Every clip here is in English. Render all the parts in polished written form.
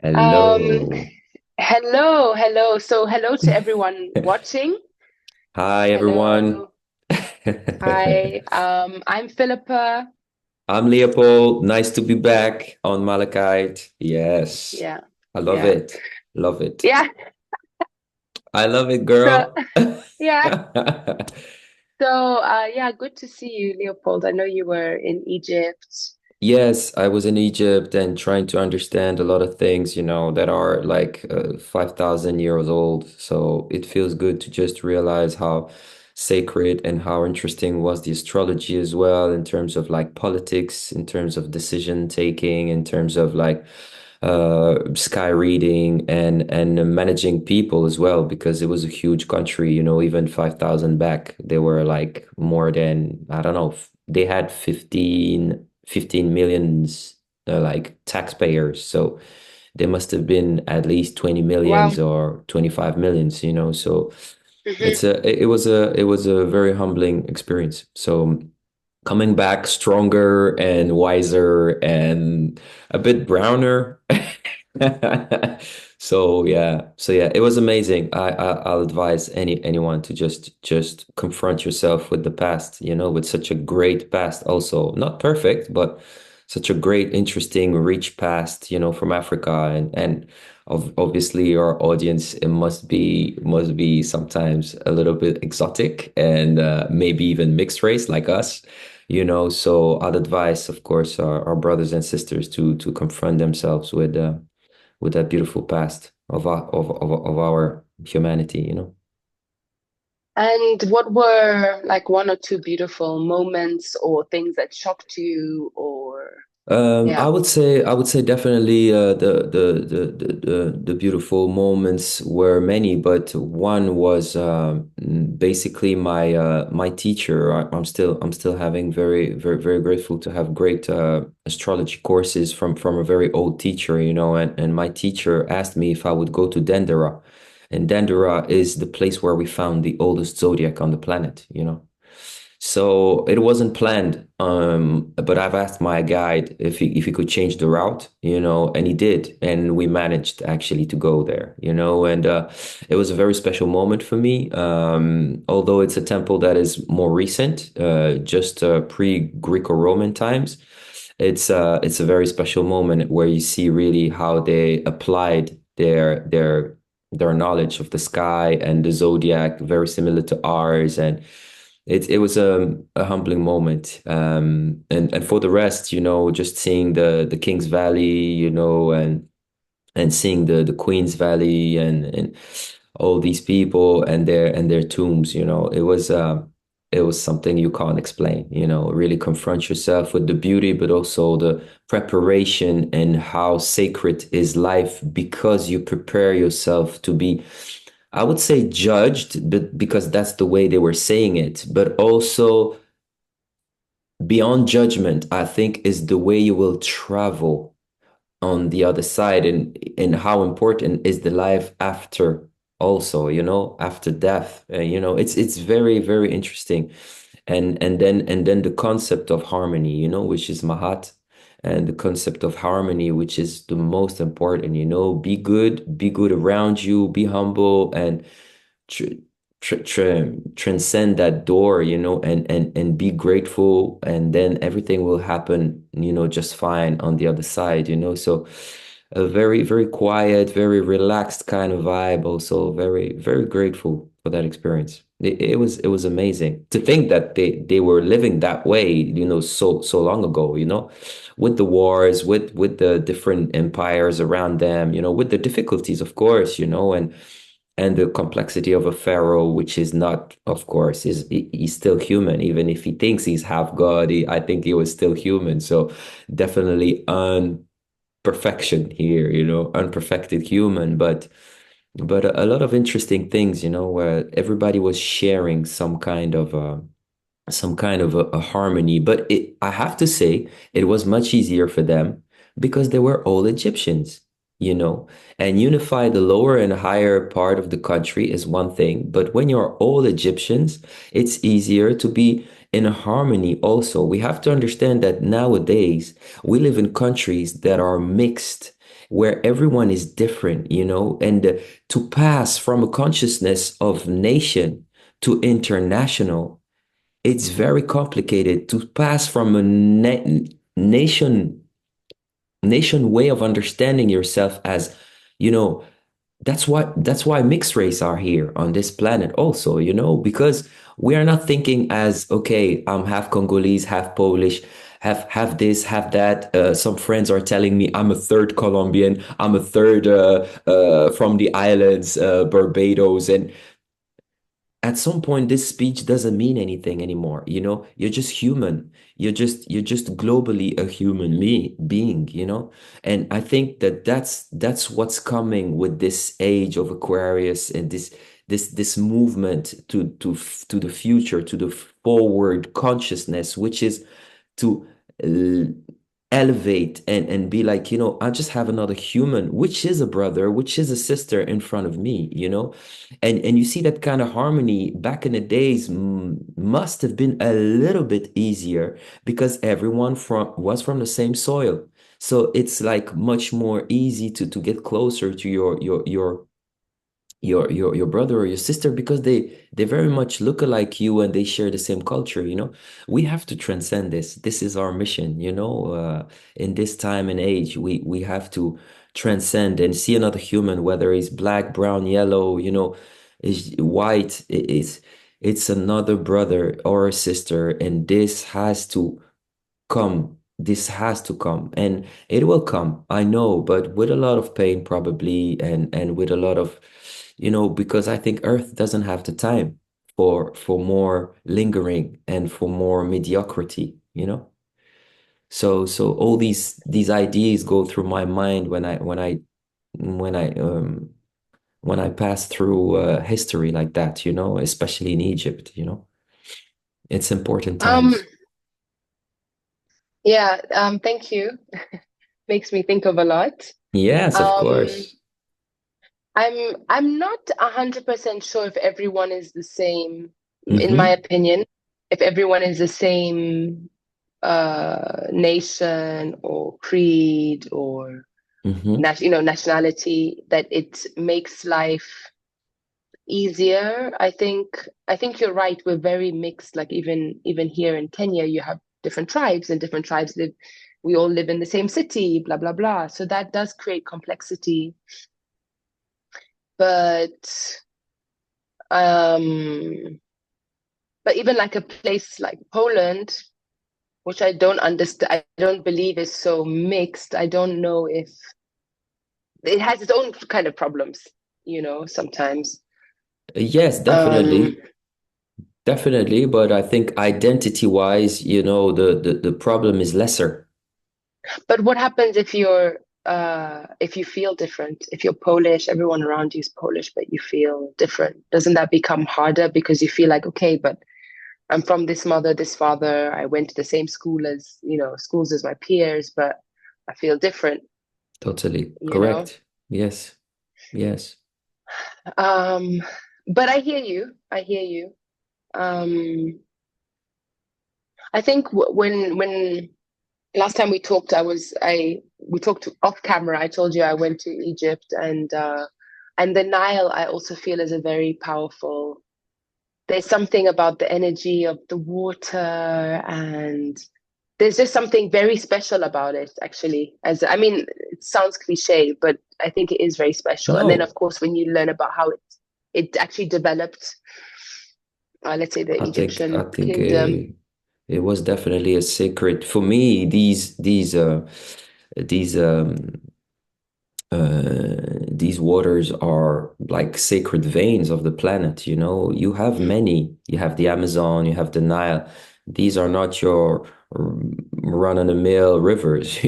Um, Hello. hello. So hello to everyone watching. Hi, everyone. Hello. Hi. I'm Philippa. I'm Leopold. Nice to be back on Malachite. Yes, Yeah. I love Yeah. it. Love it. Yeah. I love it, So girl. yeah. So yeah, good to see you, Leopold. I know you were in Egypt. Yes, I was in Egypt and trying to understand a lot of things, that are like 5,000 years old. So it feels good to just realize how sacred and how interesting was the astrology as well, in terms of like politics, in terms of decision taking, in terms of like sky reading and managing people as well, because it was a huge country, even 5,000 back, they were like more than, I don't know, they had 15 millions like taxpayers. So there must have been at least 20 millions Wow. or 25 millions, so Hmm. it was a very humbling experience. So coming back stronger and wiser and a bit browner. So yeah, it was amazing. I'll advise anyone to just confront yourself with the past, with such a great past, also not perfect, but such a great, interesting, rich past, from Africa, and obviously our audience, it must be sometimes a little bit exotic and maybe even mixed race like us. So I'd advise, of course, our brothers and sisters to confront themselves with that beautiful past of our humanity. And what were like one or two beautiful moments or things that shocked you or I yeah. would say definitely the beautiful moments were many, but one was basically my teacher. I'm still having very grateful to have great astrology courses from a very old teacher, and my teacher asked me if I would go to Dendera, and Dendera is the place where we found the oldest zodiac on the planet. So it wasn't planned, but I've asked my guide if he could change the route, and he did, and we managed actually to go there, and it was a very special moment for me. Although it's a temple that is more recent, just pre-Greco-Roman times, it's a very special moment where you see really how they applied their knowledge of the sky and the zodiac, very similar to ours, and it was a humbling moment. And for the rest, just seeing the King's Valley, and seeing the Queen's Valley and all these people and their tombs, it was something you can't explain. Really confront yourself with the beauty, but also the preparation and how sacred is life, because you prepare yourself to be, I would say, judged, but because that's the way they were saying it, but also beyond judgment, I think, is the way you will travel on the other side, and how important is the life after, also, after death. It's very interesting. And then the concept of harmony, which is Mahat, and the concept of harmony, which is the most important. Be good around you, be humble, and tr transcend that door, and be grateful, and then everything will happen, just fine on the other side. So a very quiet, very relaxed kind of vibe, also very grateful for that experience. It was amazing to think that they were living that way, so long ago, with the wars, with the different empires around them, with the difficulties, of course, and the complexity of a pharaoh, which is not, of course, he's still human. Even if he thinks he's half god, I think he was still human. So definitely unperfection here, unperfected human, but a lot of interesting things, where everybody was sharing some kind of a harmony. But I have to say, it was much easier for them because they were all Egyptians, and unify the lower and higher part of the country is one thing. But when you're all Egyptians, it's easier to be in harmony also. We have to understand that nowadays we live in countries that are mixed, where everyone is different, and to pass from a consciousness of nation to international, it's very complicated to pass from a nation way of understanding yourself as, you know, that's why mixed race are here on this planet also, because we are not thinking as, okay, I'm half Congolese, half Polish, have this, have that. Some friends are telling me I'm a third Colombian, I'm a third from the islands, Barbados, and at some point this speech doesn't mean anything anymore. You're just human. You're just globally a human being. And I think that that's what's coming with this age of Aquarius, and this movement to the future, to the forward consciousness, which is to elevate and be like, I just have another human, which is a brother, which is a sister in front of me, and you see that kind of harmony back in the days must have been a little bit easier because everyone was from the same soil. So it's like much more easy to get closer to your brother or your sister, because they very much look like you and they share the same culture. We have to transcend this is our mission, in this time and age. We have to transcend and see another human, whether he's black, brown, yellow, is white. It's another brother or a sister, and this has to come, and it will come, I know, but with a lot of pain probably, and with a lot of, because I think Earth doesn't have the time for more lingering and for more mediocrity. So all these ideas go through my mind when I when I pass through history like that, especially in Egypt. It's important Um, times. yeah, thank you. Makes me think of a lot. Yes, of Um, course. I'm not 100% sure if everyone is the same, in my Mm-hmm. opinion, if everyone is the same nation or creed or Mm-hmm. nationality, that it makes life easier. I think you're right. We're very mixed. Like even here in Kenya, you have different tribes, and different tribes live. We all live in the same city, blah blah blah. So that does create complexity. But um, but even like a place like Poland, which I don't understand, I don't believe is so mixed. I don't know if it has its own kind of problems, sometimes. Yes, Um, definitely. But I think identity-wise, the problem is lesser. but what happens if you feel different? If you're Polish, everyone around you is Polish, but you feel different. Doesn't that become harder because you feel like, okay, but I'm from this mother, this father, I went to the same schools as my peers, but I feel different, Totally you know? correct. Yes, yes. Um, but I hear you. I hear you. Um, I think when last time we talked, we talked off camera. I told you I went to Egypt, and the Nile I also feel is a very powerful. There's something about the energy of the water, and there's just something very special about it, actually. As I mean, it sounds cliche, but I think it is very special. And then, of No, course, when you learn about how it actually developed, let's say the I think I Egyptian think kingdom. it was definitely a sacred for me. These waters are like sacred veins of the planet. You have many. You have the Amazon, you have the Nile. These are not your run-of-the-mill rivers.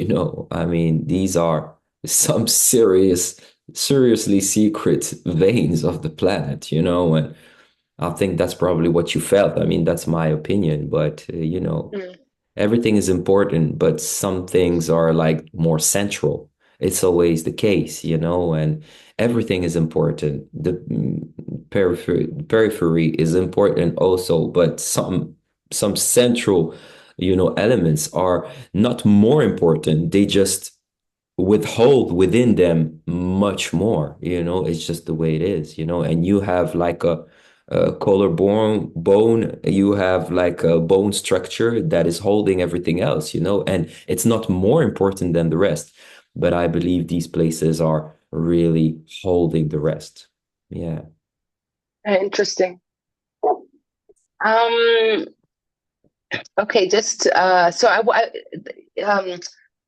I mean, these are some seriously secret veins of the planet. And I think that's probably what you felt. I mean, that's my opinion, but Mm, everything is important, but some things are like more central. It's always the case, and everything is important. The periphery is important also, but some central, elements are not more important. They just withhold within them much more, it's just the way it is, and you have like a collarbone bone, you have like a bone structure that is holding everything else, and it's not more important than the rest, but I believe these places are really holding the rest. Yeah. Interesting. Um, okay, just so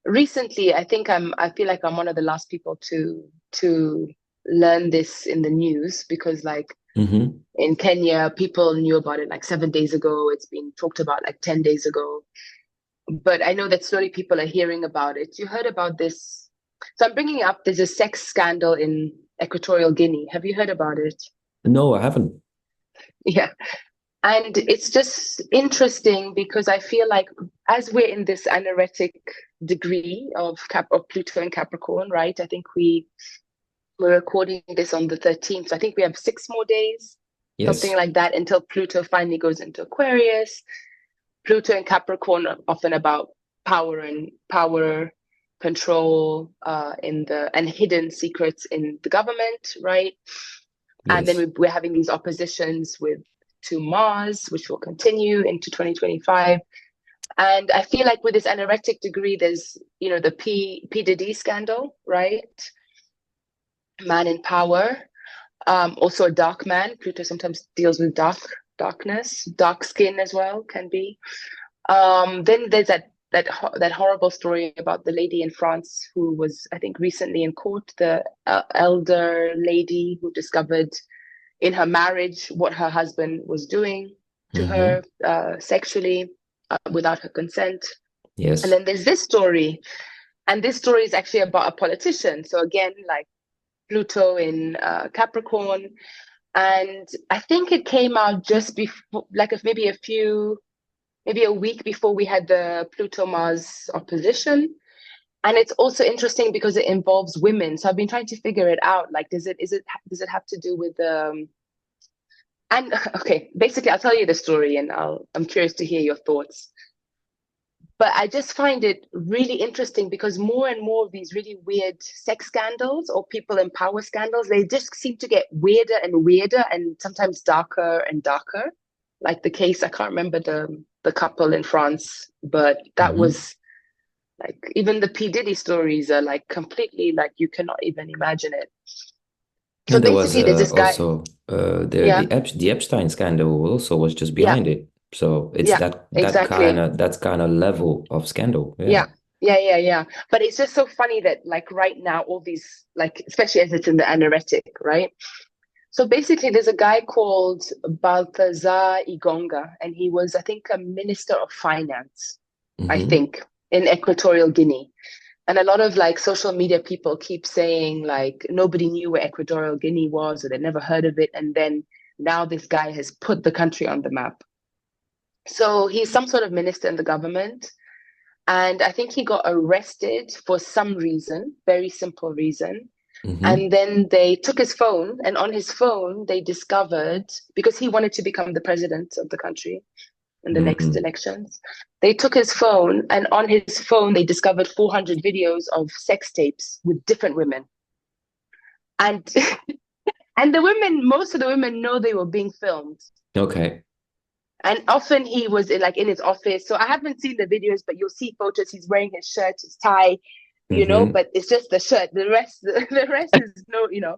recently I feel like I'm one of the last people to learn this in the news because like Hmm. in Kenya, people knew about it like 7 days ago. It's been talked about like 10 days ago. But I know that slowly people are hearing about it. You heard about this. So I'm bringing up, there's a sex scandal in Equatorial Guinea. Have you heard about it? No, I haven't. Yeah. And it's just interesting because I feel like as we're in this anoretic degree of Pluto and Capricorn, right? I think we're recording this on the 13th. So I think we have 6 more days, something Yes. like that, until Pluto finally goes into Aquarius. Pluto and Capricorn are often about power control in the and hidden secrets in the government, right? And then Yes. we're having these oppositions with to Mars, which will continue into 2025. And I feel like with this anoretic degree, there's the P Diddy scandal, right? Man in power. Also a dark man. Pluto sometimes deals with darkness, dark skin as well can be. Then there's that horrible story about the lady in France who was, I think, recently in court, the elder lady who discovered in her marriage what her husband was doing to Hmm. her sexually without her consent. And Yes. then there's this story, and this story is actually about a politician. So again, like Pluto in Capricorn, and I think it came out just before, like maybe a week before we had the Pluto Mars opposition. And it's also interesting because it involves women. So I've been trying to figure it out. Like, does it have to do with and okay, basically I'll tell you the story and I'm curious to hear your thoughts. But I just find it really interesting because more and more of these really weird sex scandals or people in power scandals, they just seem to get weirder and weirder and sometimes darker and darker. Like the case, I can't remember the couple in France, but that Hmm. was like even the P. Diddy stories are like completely like you cannot even imagine it. So And there was basically there's this guy, also yeah, the Epstein scandal also was just yeah, behind it. So it's yeah, exactly. that kind of level of scandal. Yeah. Yeah. Yeah. But it's just so funny that like right now, all these like especially as it's in the anoretic, right? So basically there's a guy called Balthazar Igonga, and he was, I think, a minister of finance, I Hmm. think, in Equatorial Guinea. And a lot of like social media people keep saying like nobody knew where Equatorial Guinea was or they never heard of it. And then now this guy has put the country on the map. So he's some sort of minister in the government. And I think he got arrested for some reason, very simple reason. Hmm. And then they took his phone, and on his phone, they discovered because he wanted to become the president of the country in the next Hmm. elections. They took his phone, and on his phone, they discovered 400 videos of sex tapes with different women. And and the women, most of the women know they were being filmed. Okay. And often he was in his office. So I haven't seen the videos, but you'll see photos. He's wearing his shirt, his tie, Hmm. but it's just the shirt. The rest is no, you know,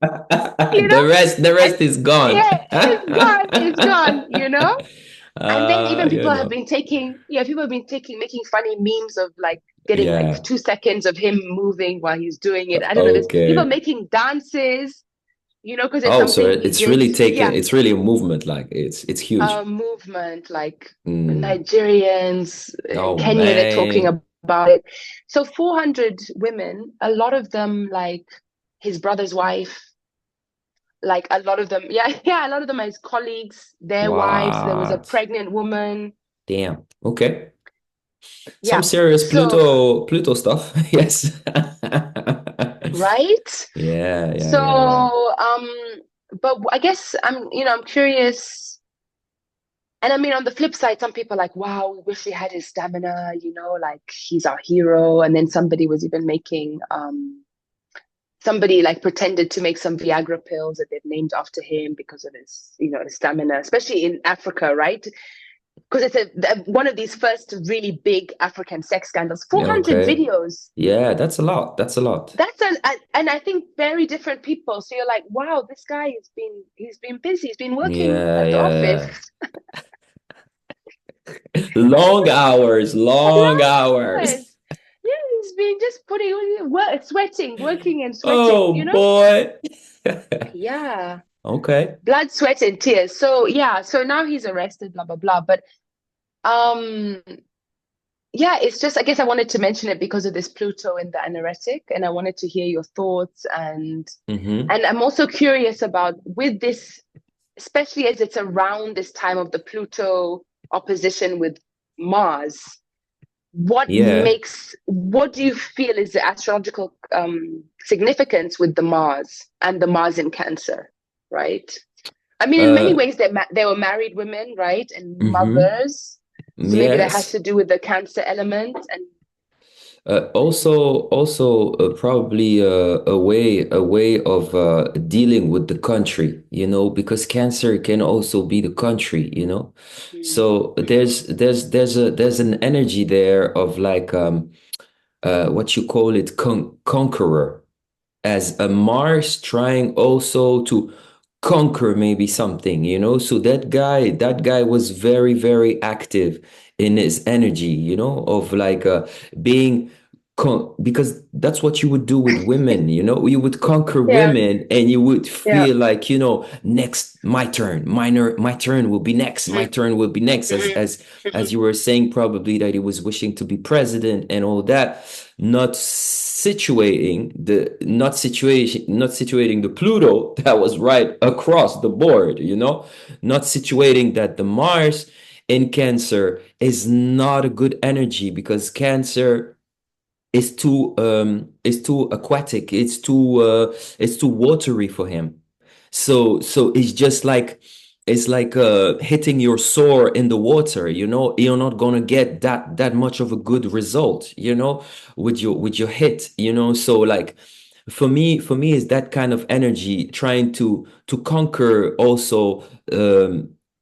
The and rest is gone. yeah, it's gone. And then even You know. people have been making funny memes of like getting like Yeah. 2 seconds of him moving while he's doing it. I don't know. There's people Okay. making dances, because there's Oh, so something he did. Yeah, it's really a movement, like it's huge. movement like Mm. Nigerians in Oh Kenya. They're talking man. about it. So 400 women, a lot of them like his brother's wife, like a lot of them, yeah, yeah, a lot of them are his colleagues, their wives. There was a What? pregnant woman. Damn. Okay. Some Yeah. serious So, Pluto stuff. Yes. right. Yeah. So, but I guess I'm curious. And I mean, on the flip side, some people are like, wow, we wish we had his stamina, you know, like he's our hero. And then somebody was even making, somebody like pretended to make some Viagra pills that they've named after him because of his, you know, his stamina, especially in Africa, right? Because it's one of these first really big African sex scandals, 400 Okay. videos. Yeah, that's a lot. That's a lot. And I think very different people. So you're like, wow, this guy he's been busy. He's been working Yeah, at the office. yeah. Long hours, long hours. Yes. Yeah, he's been just sweating, working and sweating, Oh you know? boy. Yeah. Okay. Blood, sweat, and tears. So yeah, so now he's arrested, blah blah blah. But um yeah, it's just I guess I wanted to mention it because of this Pluto in the anoretic, and I wanted to hear your thoughts Mm-hmm. and I'm also curious about with this, especially as it's around this time of the Pluto opposition with Mars. Yeah. What do you feel is the astrological significance with the Mars and the Mars in Cancer, right? I mean, in many Uh, ways, they were married women, right, and mm-hmm. mothers. So maybe that has Yes. to do with the Cancer element. And Also, probably a way of dealing with the country, because cancer can also be the country, mm, So there's an energy there of like what you call it conqueror, as a Mars trying also to conquer maybe something, So that guy was very, very active in his energy, of like being because that's what you would do with women, you would conquer yeah, women and you would yeah. feel like, next my turn, my turn will be next, my Mm-hmm, turn will be next, as mm-hmm, as as you were saying, probably that he was wishing to be president and all that, not situating the Pluto that was right across the board, not situating that the Mars in Cancer is not a good energy, because Cancer is too aquatic, it's too watery for him. So it's like hitting your sore in the water. You're not gonna get that much of a good result, with your hit. So like for me is that kind of energy, trying to conquer also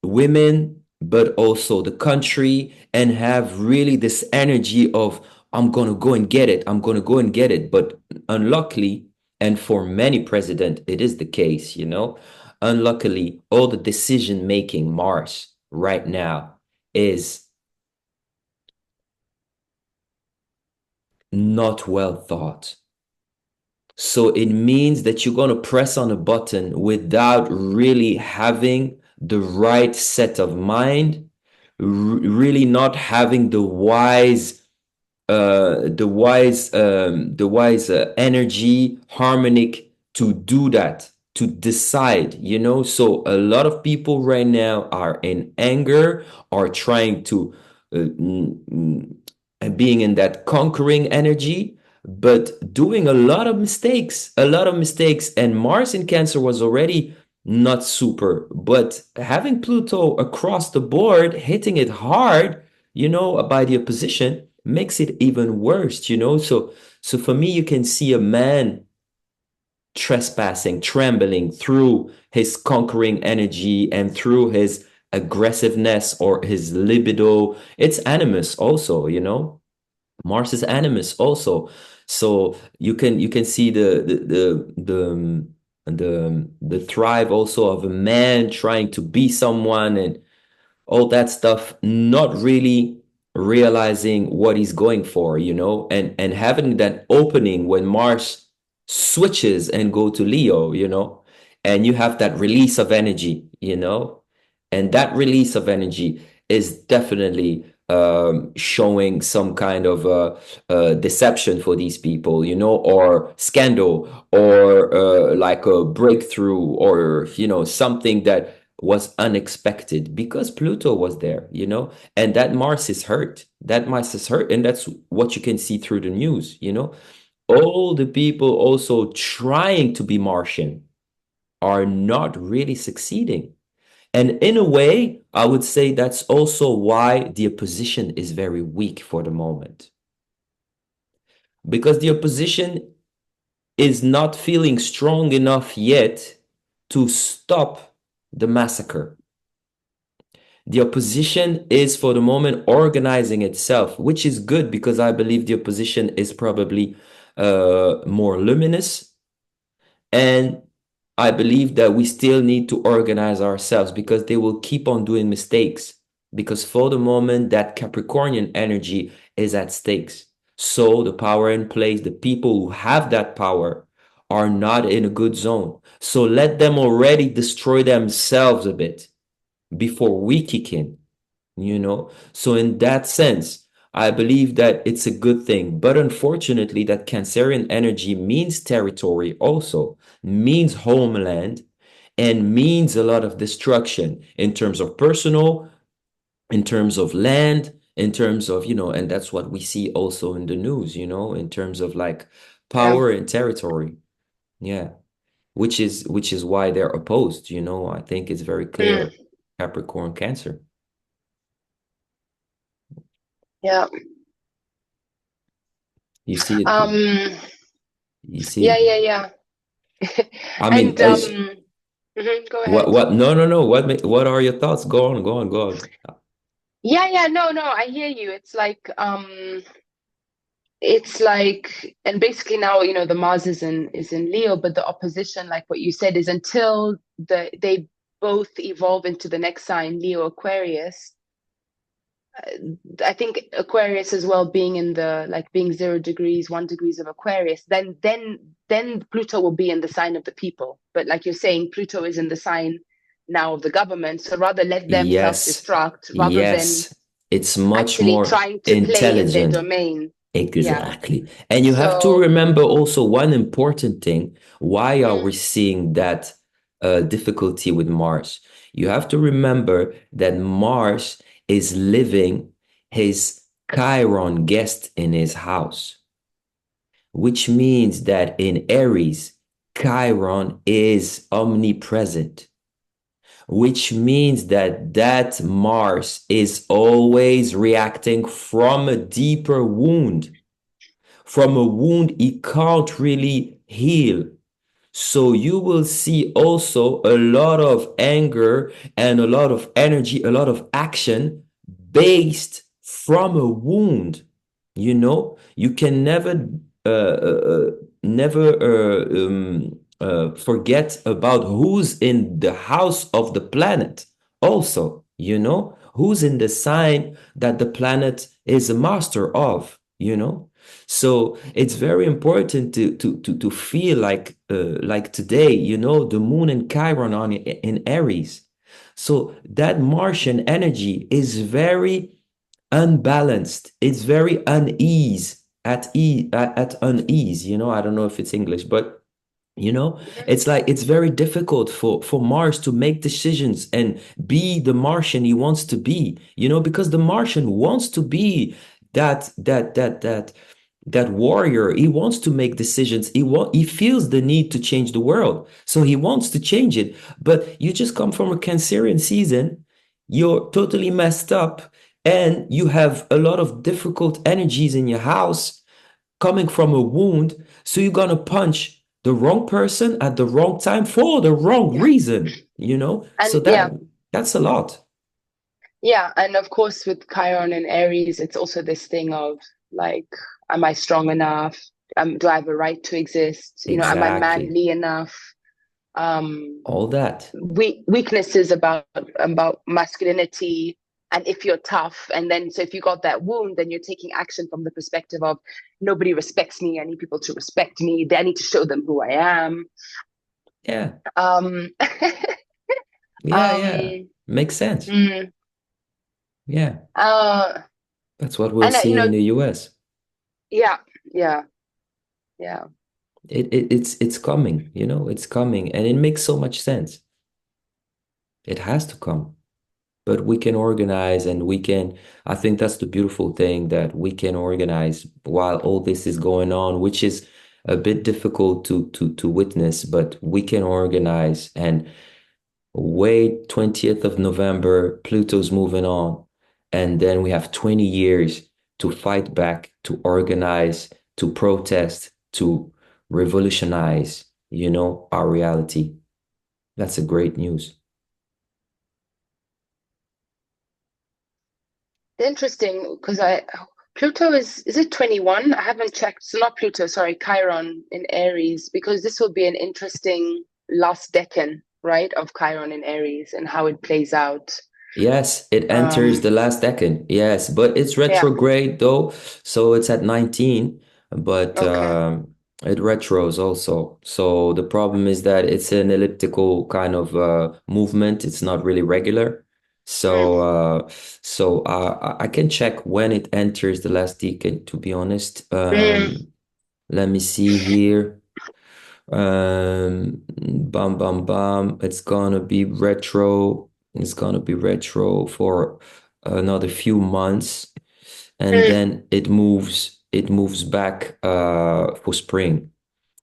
women, but also the country, and have really this energy of, I'm gonna go and get it. I'm gonna go and get it. But unluckily, and for many president, it is the case, Unluckily, all the decision making Mars right now is not well thought. So it means that you're gonna press on a button without really having the right set of mind, really not having the wise energy harmonic to do that, to decide. So a lot of people right now are in anger, are trying to being in that conquering energy, but doing a lot of mistakes. And Mars in Cancer was already not super, but having Pluto across the board hitting it hard, by the opposition, makes it even worse. So for me, you can see a man trespassing, trembling through his conquering energy and through his aggressiveness or his libido. It's animus also, Mars is animus also. So you can see the thrive also of a man trying to be someone, and all that stuff, not really realizing what he's going for, and having that opening when Mars switches and go to Leo, and you have that release of energy, and that release of energy is definitely showing some kind of deception for these people, or scandal, or like a breakthrough, or something that was unexpected, because Pluto was there, and that Mars is hurt. That Mars is hurt, and that's what you can see through the news, All the people also trying to be Martian are not really succeeding. And in a way, I would say that's also why the opposition is very weak for the moment. Because the opposition is not feeling strong enough yet to stop the massacre. The opposition is for the moment organizing itself, which is good because I believe the opposition is probably more luminous. And I believe that we still need to organize ourselves because they will keep on doing mistakes. Because for the moment, that Capricornian energy is at stakes. So the power in place, the people who have that power are not in a good zone. So let them already destroy themselves a bit before we kick in. So in that sense, I believe that it's a good thing. But unfortunately, that Cancerian energy means territory also, means homeland, and means a lot of destruction in terms of personal, in terms of land, in terms of, and that's what we see also in the news, in terms of like Yeah. power and territory. Yeah. Which is why they're opposed. I think it's very clear. Mm. Capricorn, Cancer. Yeah. You see it. Um, You see yeah, it. yeah, yeah. I mean, And go what ahead. what no no no what are your thoughts? Go on, go on, go on. Yeah, yeah, no, no, I hear you. It's like, and basically now, the Mars is in Leo, but the opposition, like what you said, is until they both evolve into the next sign, Leo Aquarius. I think Aquarius as well, being in the like being 0 degrees, 1 degrees of Aquarius, then Pluto will be in the sign of the people. But like you're saying, Pluto is in the sign now of the government. So rather let them Yes, self-destruct rather than yes. It's much actually more trying to play in their intelligent. domain. Yeah. Exactly. And you have to So remember also one important thing. Why are we mm, seeing that difficulty with Mars? You have to remember that Mars is living his Chiron guest in his house, which means that in Aries, Chiron is omnipresent, which means that Mars is always reacting from a deeper wound, from a wound he can't really heal. So you will see also a lot of anger and a lot of energy, a lot of action based from a wound. You can never forget about who's in the house of the planet. Also, who's in the sign that the planet is a master of. So it's very important to feel like today, the moon and Chiron on in Aries. So that Martian energy is very unbalanced. It's very at unease. I don't know if it's English, but mhm. it's like it's very difficult for Mars to make decisions and be the Martian he wants to be, because the Martian wants to be that warrior. He wants to make decisions. He feels the need to change the world. So he wants to change it. But you just come from a Cancerian season, you're totally messed up, and you have a lot of difficult energies in your house coming from a wound. So you're gonna punch the wrong person at the wrong time for the wrong reason. So And yeah, that's a lot. yeah, and of course with Chiron and Aries, it's also this thing of like, am I strong enough? Do I have a right to exist? Am I Exactly. manly enough? Um, All that. Weaknesses about masculinity, and if you're tough, and then so if you got that wound, then you're taking action from the perspective of nobody respects me. I need people to respect me. I need to show them who I am. Yeah. Um, Yeah, yeah. um, Makes sense. mm, Yeah. uh, That's what we're and seeing in the US. yeah, yeah, yeah. It's coming, it's coming, and it makes so much sense. It has to come. But we can organize and I think that's the beautiful thing, that we can organize while all this is going on, which is a bit difficult to witness, but we can organize. And Wait, 20th of November, Pluto's moving on. And then we have 20 years to fight back, to organize, to protest, to revolutionize, our reality. That's a great news. Interesting, because I Pluto is it 21? I haven't checked. So not Pluto, sorry, Chiron in Aries, because this will be an interesting last decan, right, of Chiron in Aries and how it plays out. Yes, it enters Um, the last decade. Yes, but it's yeah, retrograde though, so it's at 19, but okay. it retros also. So the problem is that it's an elliptical kind of movement. It's not really regular. So Mm, I can check when it enters the last decade, to be honest. mm, Let me see here. Bam, bam, bam. It's gonna be retro. It's gonna be retro for another few months, and mm, then it moves back for spring.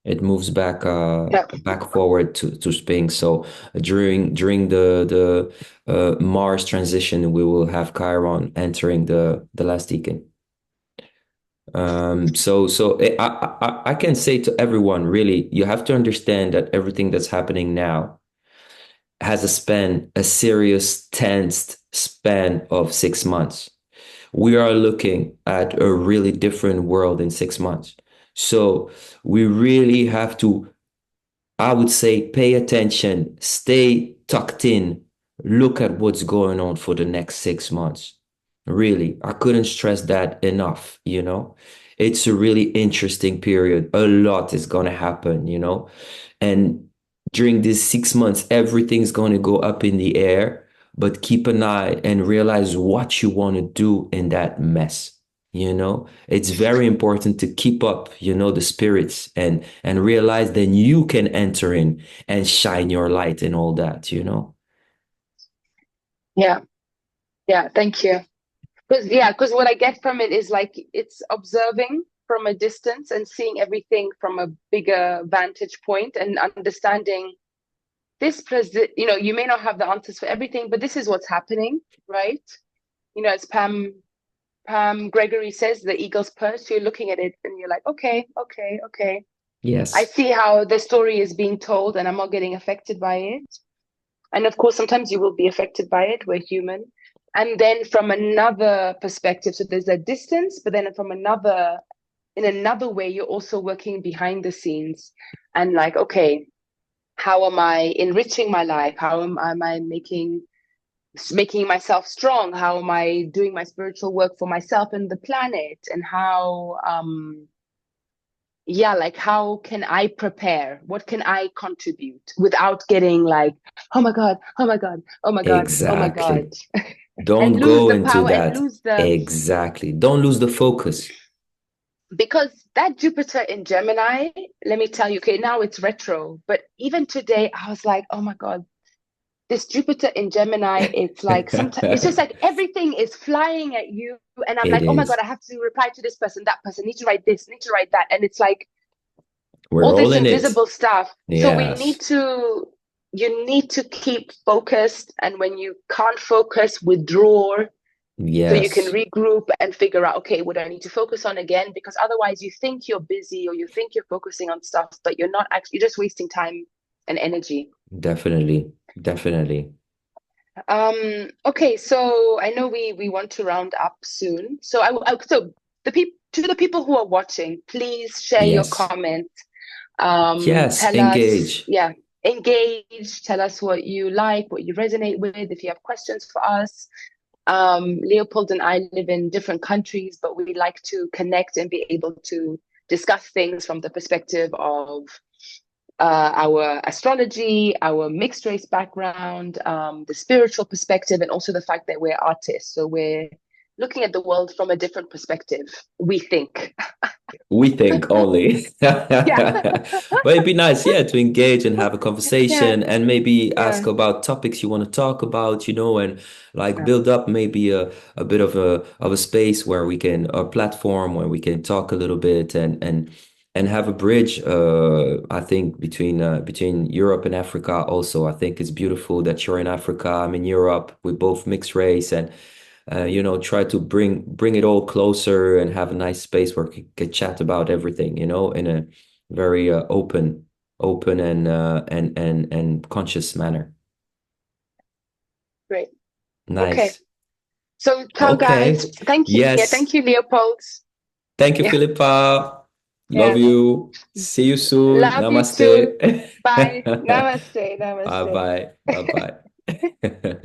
It moves yeah. back forward to spring. So during the Mars transition, we will have Chiron entering the last decade. I can say to everyone, really, you have to understand that everything that's happening now has a serious tensed span of 6 months. We are looking at a really different world in 6 months. So we really have to, I would say, pay attention, stay tucked in, look at what's going on for the next 6 months. Really, I couldn't stress that enough. It's a really interesting period. A lot is going to happen. And during these 6 months, everything's going to go up in the air, but keep an eye and realize what you want to do in that mess. It's very important to keep up, the spirits and realize then you can enter in and shine your light and all that. Yeah, yeah, thank you. Because what I get from it is like it's observing from a distance and seeing everything from a bigger vantage point and understanding this you may not have the answers for everything, but this is what's happening, right? As Pam Gregory says, the eagle's perch, so you're looking at it and you're like, okay, okay, okay. I Yes, see how the story is being told and I'm not getting affected by it. And of course, sometimes you will be affected by it. We're human. And then from another perspective, so there's a distance, but then in another way, you're also working behind the scenes and like, okay, how am I enriching my life? How am I making myself strong? How am I doing my spiritual work for myself and the planet? And how like how can I prepare? What can I contribute without getting like, oh my God, oh my God, oh my God, oh my God, exactly. Don't and lose go the into power and that. lose the Exactly. Don't lose the focus. because that Jupiter in Gemini, let me tell you, okay, now it's retro, but even today I was like, oh my God, this Jupiter in Gemini, it's like sometimes it's just like everything is flying at you. And I'm It like, oh my God, is. I have to reply to this person, that person, need to write this, need to write that. And it's like We're all all this in it. invisible stuff. So Yes. you need to keep focused. And when you can't focus, withdraw so you can Yes. regroup and figure out, okay, what do I need to focus on again? Because otherwise you think you're busy or you think you're focusing on stuff, but you're not actually, you're just wasting time and energy. Definitely. Definitely. Okay, so I know we want to round up soon. So so the people who are watching, please share your Yes. comments. Yes. Tell us, Engage. yeah, engage. Tell us what you like, what you resonate with. If you have questions for us, Leopold and I live in different countries, but we like to connect and be able to discuss things from the perspective of our astrology, our mixed race background, the spiritual perspective, and also the fact that we're artists. So we're looking at the world from a different perspective, we think. We think only. Yeah. But it'd be nice, yeah, to engage and have a Yeah. conversation and maybe ask Yeah. about topics you want to talk about, and like Yeah. build up maybe a bit of a space where we can, a platform where we can talk a little bit and have a bridge, I think, between Europe and Africa also. I think it's beautiful that you're in Africa, I'm in Europe, we're both mixed race, and try to bring it all closer and have a nice space where we can chat about everything, in a very open and conscious manner. Great. Okay. Nice. So ciao guys. Okay. Thank you. Yeah, thank Yes. you, Leopold. Thank you, Yeah, Philippa. Love yeah. you. See you soon. Love you too. Namaste. Bye. Namaste. Bye Namaste. bye. Bye bye.